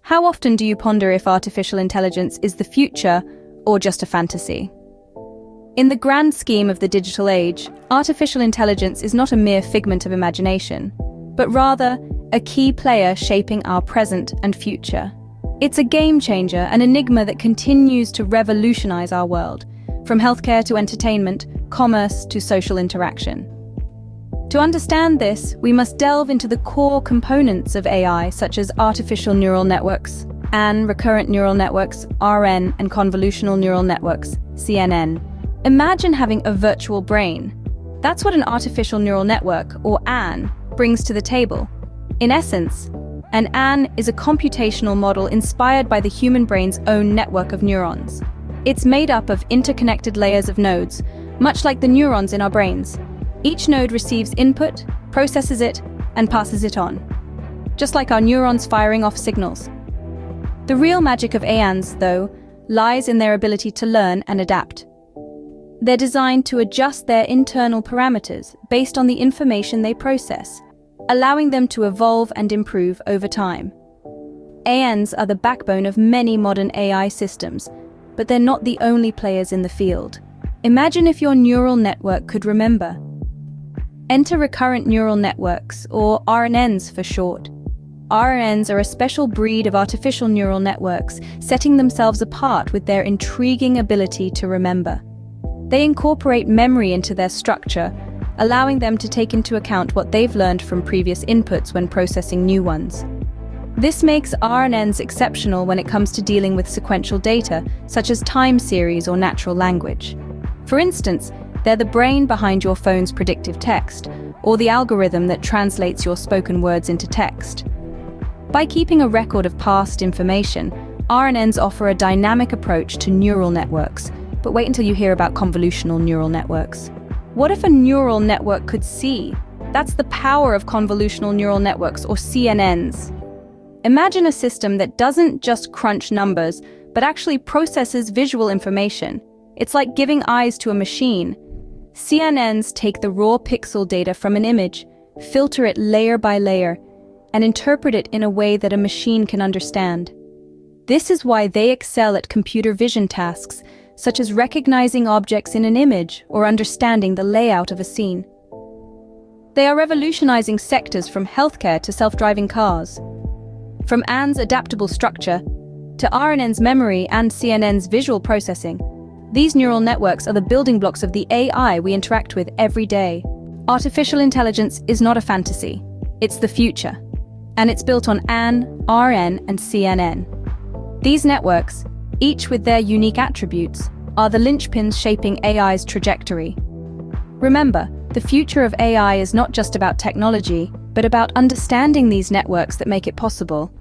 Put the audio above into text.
How often do you ponder if artificial intelligence is the future or just a fantasy? In the grand scheme of the digital age, artificial intelligence is not a mere figment of imagination, but rather a key player shaping our present and future. It's a game changer, an enigma that continues to revolutionize our world, from healthcare to entertainment, commerce to social interaction. To understand this, we must delve into the core components of AI, such as artificial neural networks, ANN, recurrent neural networks, RN, and convolutional neural networks, CNN. Imagine having a virtual brain. That's what an artificial neural network, or ANN, brings to the table. In essence, an ANN is a computational model inspired by the human brain's own network of neurons. It's made up of interconnected layers of nodes, much like the neurons in our brains. Each node receives input, processes it, and passes it on, just like our neurons firing off signals. The real magic of ANNs, though, lies in their ability to learn and adapt. They're designed to adjust their internal parameters based on the information they process, allowing them to evolve and improve over time. ANNs are the backbone of many modern AI systems, but they're not the only players in the field. Imagine if your neural network could remember. Enter recurrent neural networks, or RNNs for short. RNNs are a special breed of artificial neural networks, setting themselves apart with their intriguing ability to remember. They incorporate memory into their structure, allowing them to take into account what they've learned from previous inputs when processing new ones. This makes RNNs exceptional when it comes to dealing with sequential data, such as time series or natural language. For instance, they're the brain behind your phone's predictive text, or the algorithm that translates your spoken words into text. By keeping a record of past information, RNNs offer a dynamic approach to neural networks. But wait until you hear about convolutional neural networks. What if a neural network could see? That's the power of convolutional neural networks, or CNNs. Imagine a system that doesn't just crunch numbers, but actually processes visual information. It's like giving eyes to a machine. CNNs take the raw pixel data from an image, filter it layer by layer, and interpret it in a way that a machine can understand. This is why they excel at computer vision tasks, such as recognizing objects in an image or understanding the layout of a scene. They are revolutionizing sectors from healthcare to self-driving cars. From ANN's adaptable structure to RNN's memory and CNN's visual processing, these neural networks are the building blocks of the AI we interact with every day. Artificial intelligence is not a fantasy. It's the future. And it's built on ANN, RN, and CNN. These networks, each with their unique attributes, are the linchpins shaping AI's trajectory. Remember, the future of AI is not just about technology, but about understanding these networks that make it possible.